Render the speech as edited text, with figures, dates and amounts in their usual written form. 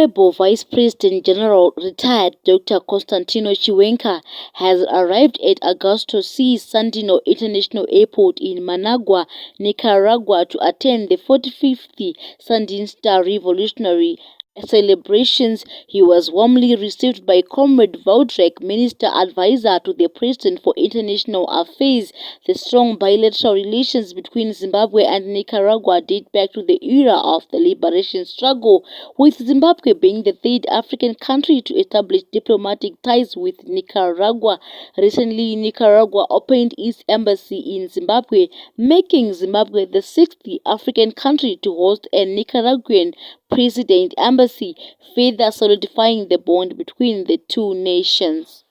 Honorable Vice President General retired Dr. Constantino Chiwenga has arrived at Augusto C. Sandino International Airport in Managua, Nicaragua to attend the 45th Sandinista Revolutionary celebrations. He was warmly received by Comrade Vaudrek, Minister Advisor to the President for International Affairs. The strong bilateral relations between Zimbabwe and Nicaragua date back to the era of the liberation struggle, with Zimbabwe being the third African country to establish diplomatic ties with Nicaragua. Recently, Nicaragua opened its embassy in Zimbabwe, making Zimbabwe the sixth African country to host a Nicaraguan president embassy, further solidifying the bond between the two nations.